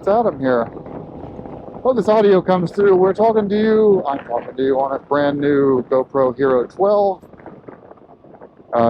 It's Adam here. Well, this audio comes through. I'm talking to you on a brand new GoPro Hero 12.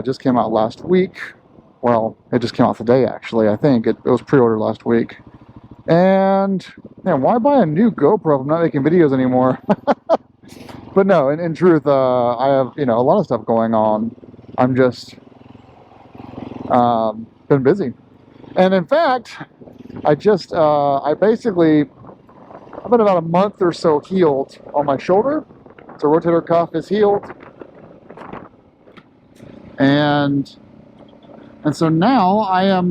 Just came out last week. Well, it just came out today, actually. I think it was pre-ordered last week. And man, why buy a new GoPro if I'm not making videos anymore? But no, in truth, I have a lot of stuff going on. I'm just been busy, and in fact, I've been about a month or so healed on my shoulder. So rotator cuff is healed, and so now I am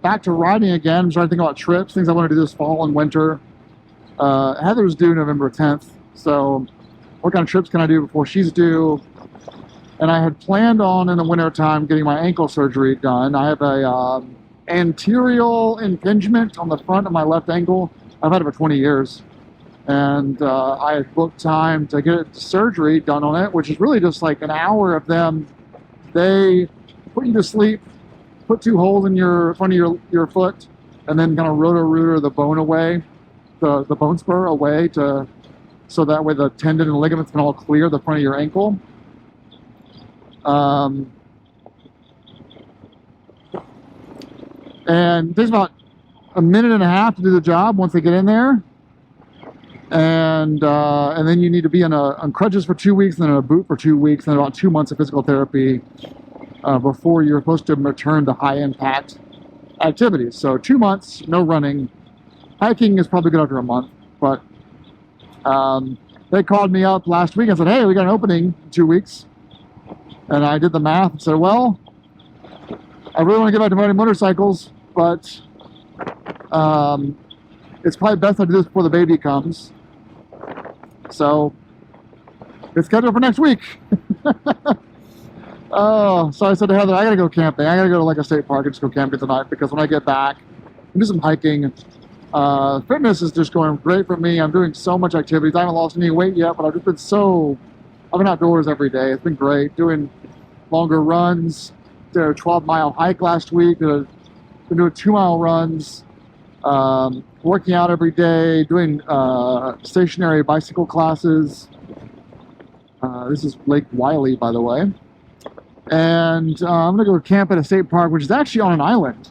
back to riding again. I'm trying to think about trips, things I want to do this fall and winter. Heather's due November 10th, so what kind of trips can I do before she's due? And I had planned on, in the winter time, getting my ankle surgery done. I have a anterior impingement on the front of my left ankle. I've had it for 20 years. And I had booked time to get surgery done on it, which is really just like an hour of them. They put you to sleep, put two holes in your front of your foot, and then kind of roto-rooter the bone away, the bone spur away, so that way the tendon and ligaments can all clear the front of your ankle. And it takes about a minute and a half to do the job once they get in there. And then you need to be on crutches for 2 weeks, and then in a boot for 2 weeks, and then about 2 months of physical therapy before you're supposed to return to high-impact activities. So 2 months, no running. Hiking is probably good after a month, but they called me up last week and said, hey, we got an opening in 2 weeks. And I did the math and said, well, I really want to get back to riding motorcycles, but it's probably best I do this before the baby comes. So it's scheduled for next week. Oh, so I said to Heather, I got to go camping. I got to go to like a state park and just go camping tonight, because when I get back, I do some hiking. Fitness is just going great for me. I'm doing so much activities. I haven't lost any weight yet, but I've been outdoors every day. It's been great. Doing longer runs. Did a 12-mile hike last week. Been doing 2-mile runs. Working out every day. Doing stationary bicycle classes. This is Lake Wiley, by the way. And I'm going to go camp at a state park, which is actually on an island.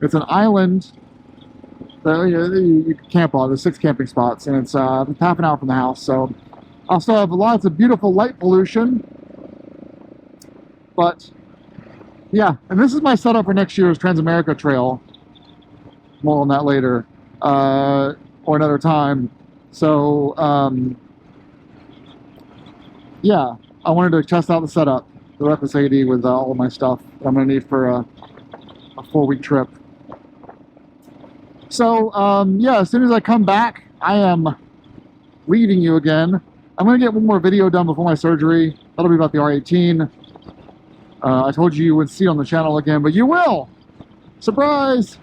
It's an island that you can camp on. There's 6 camping spots, and it's half an hour from the house. So I'll still have lots of beautiful light pollution. But yeah, and this is my setup for next year's Transamerica Trail. More on that later, or another time. So yeah, I wanted to test out the setup, the FS80 with all of my stuff that I'm going to need for a 4-week trip. So yeah, as soon as I come back, I am leaving you again. I'm going to get one more video done before my surgery. That'll be about the R18. I told you would see it on the channel again, but you will! Surprise!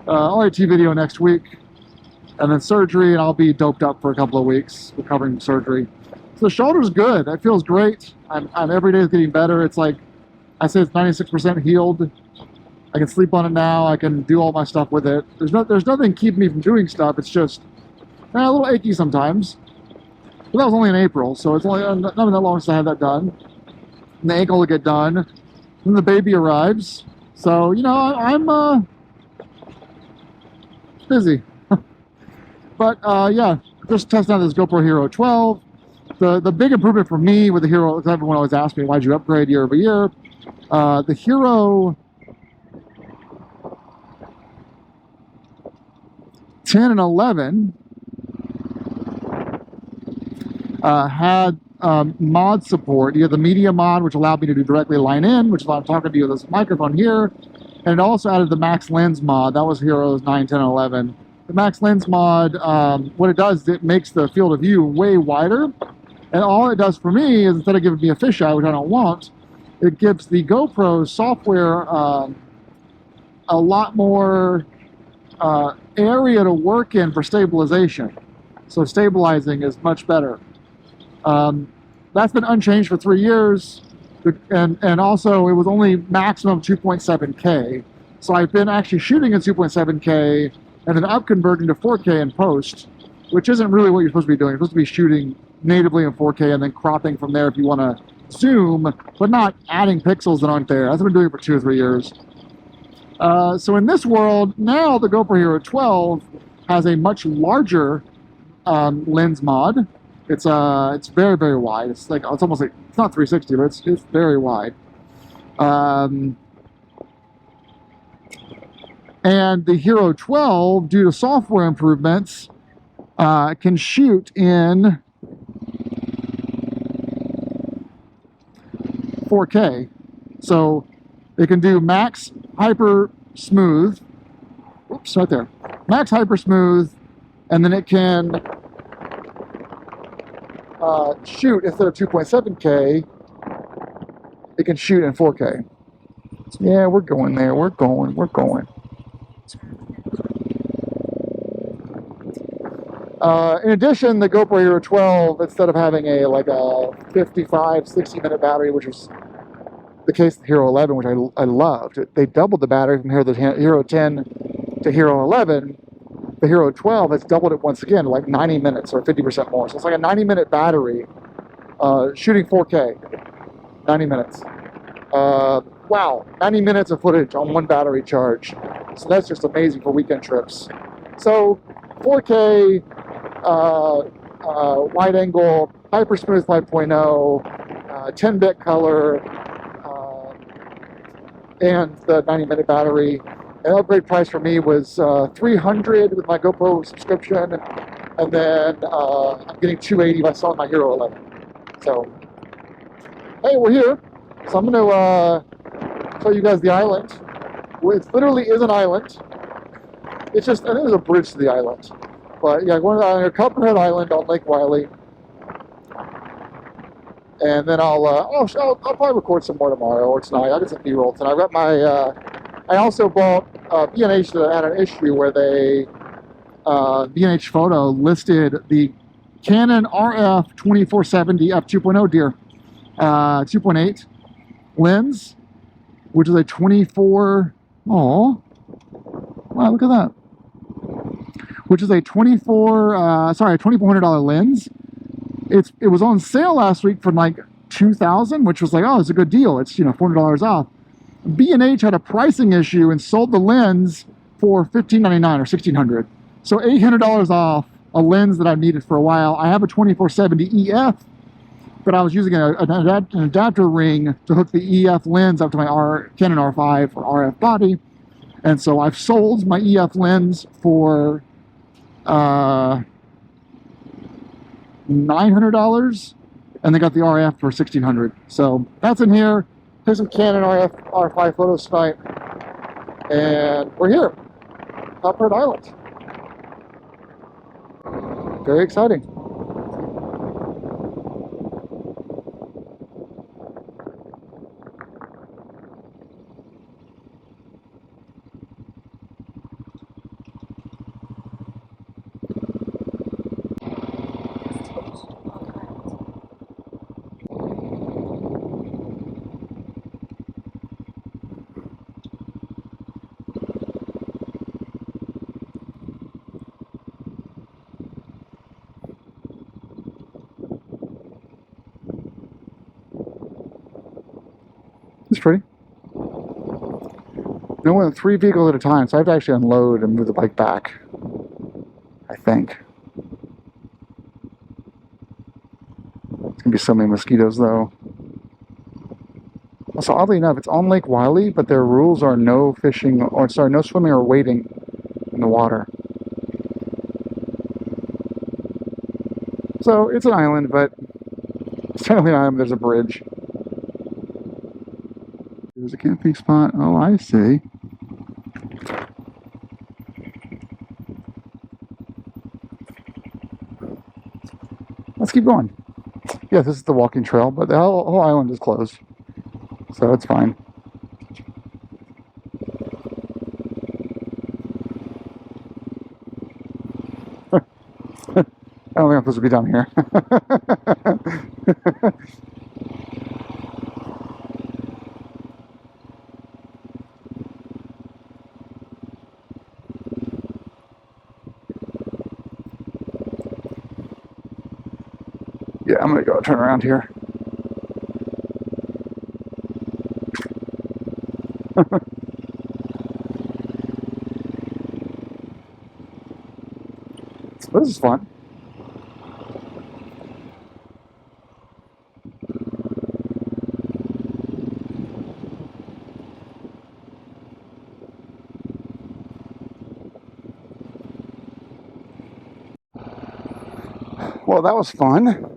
R18 video next week. And then surgery, and I'll be doped up for a couple of weeks, recovering from surgery. So the shoulder's good. It feels great. I'm every day is getting better. It's like, I say it's 96% healed. I can sleep on it now. I can do all my stuff with it. There's nothing keeping me from doing stuff. It's just a little achy sometimes. But that was only in April, so it's only not been that long since I had that done. And the ankle will get done. Then the baby arrives. So, I'm busy. But yeah, just testing out this GoPro Hero 12. The big improvement for me with the Hero, everyone always asks me, why'd you upgrade year over year? The Hero 10 and 11 had mod support. You have the media mod, which allowed me to do directly line in, which is why I'm talking to you with this microphone here. And it also added the max lens mod. That was Heroes 9, 10, and 11. The max lens mod, what it does is it makes the field of view way wider. And all it does for me is, instead of giving me a fisheye, which I don't want, it gives the GoPro software a lot more area to work in for stabilization. So stabilizing is much better. That's been unchanged for 3 years, and also it was only maximum 2.7K. So I've been actually shooting at 2.7K and then up converting to 4K in post, which isn't really what you're supposed to be doing. You're supposed to be shooting natively in 4K and then cropping from there if you want to zoom, but not adding pixels that aren't there. I've been doing it for 2 or 3 years. So in this world, now the GoPro Hero 12 has a much larger lens mod. It's very, very wide. It's like, it's almost like, it's not 360, but it's very wide. And the Hero 12, due to software improvements, can shoot in 4K. So it can do max hyper smooth. Oops, right there. Max hyper smooth, and then it can shoot, instead of 2.7K, it can shoot in 4K. Yeah, we're going there. We're going. In addition, the GoPro Hero 12, instead of having a 55, 60-minute battery, which was the case with Hero 11, which I loved, they doubled the battery from Hero 10 to Hero 11. The Hero 12 has doubled it once again to like 90 minutes or 50% more. So it's like a 90-minute battery shooting 4K. 90 minutes. Wow, 90 minutes of footage on one battery charge. So that's just amazing for weekend trips. So 4K, wide angle, hyper smooth 5.0, 10-bit color, and the 90-minute battery. An upgrade price for me was $300 with my GoPro subscription, and then I'm getting $280 by selling my Hero 11. So, hey, we're here. So I'm going to show you guys the island. It literally is an island. It's just, I think there's a bridge to the island. But yeah, going to Copperhead Island on Lake Wylie. And then I'll probably record some more tomorrow or tonight. I did some B-roll tonight. I got my, I also bought B&H that had an issue where they, B&H Photo listed the Canon RF 2470 f2.0 deer, 2.8 lens, which is a 24, oh, wow, look at that. Which is a $2,400 lens. It was on sale last week for like $2,000, which was like, oh, it's a good deal. It's, you know, $400 off. B&H had a pricing issue and sold the lens for $1,599 or $1,600. So $800 off a lens that I've needed for a while. I have a 2470 EF, but I was using an adapter ring to hook the EF lens up to my Canon R5 or RF body. And so I've sold my EF lens for $900, and they got the RF for $1,600. So that's in here. Here's some Canon RF R5 photos tonight, and we're here, Copperhead Island. Very exciting. It's pretty. No more than 3 vehicles at a time, so I have to actually unload and move the bike back, I think. It's gonna be so many mosquitoes though. Also, oddly enough, it's on Lake Wylie, but their rules are no fishing, or sorry, no swimming or wading in the water. So it's an island, but it's technically an island, there's a bridge. There's a camping spot. Oh, I see. Let's keep going. Yeah, this is the walking trail, but the whole island is closed. So it's fine. I don't think I'm supposed to be down here. Yeah, I'm gonna go turn around here. This is fun. Well, that was fun.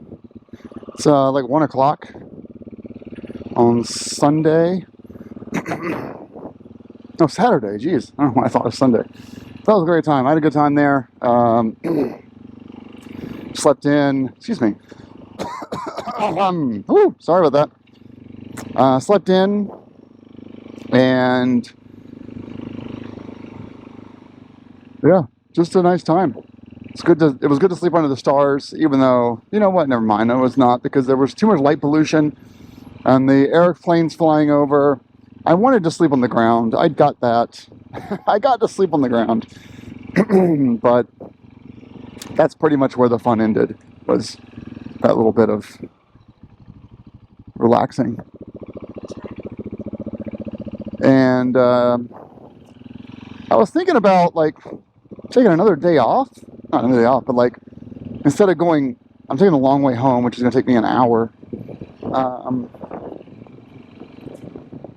It's like 1 o'clock on Sunday. No, Saturday. Jeez, I don't know why I thought it was Sunday. That was a great time. I had a good time there. Slept in. Excuse me. Sorry about that. Slept in, and yeah, just a nice time. It was good to sleep under the stars, even though, you know what, never mind, it was not, because there was too much light pollution and the airplanes flying over. I wanted to sleep on the ground. I got that. I got to sleep on the ground. But that's pretty much where the fun ended, was that little bit of relaxing. And I was thinking about, like, taking another day off. Not another day off, but, like, instead of going, I'm taking a long way home, which is going to take me an hour.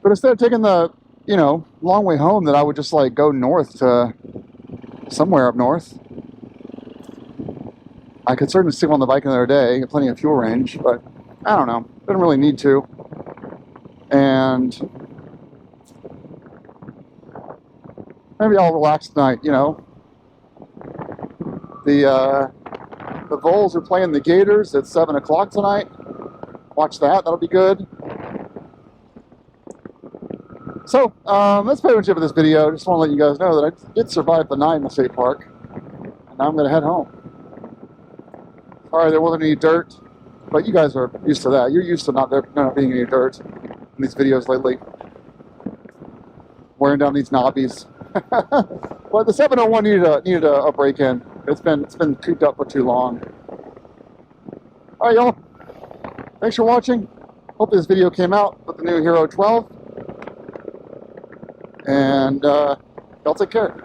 But instead of taking the, you know, long way home, that I would just, like, go north to somewhere up north. I could certainly sleep on the bike another day, get plenty of fuel range, but I don't know. Didn't really need to. And maybe I'll relax tonight, you know. The Vols are playing the Gators at 7 o'clock tonight. Watch that. That'll be good. So, that's pretty much it for this video. Just want to let you guys know that I did survive the night in the state park. And now I'm going to head home. Sorry there wasn't any dirt, but you guys are used to that. You're used to not being any dirt in these videos lately. Wearing down these knobbies. But the 701 needed a break-in. It's been cooped up for too long. All right, y'all. Thanks for watching. Hope this video came out with the new Hero 12. And y'all take care.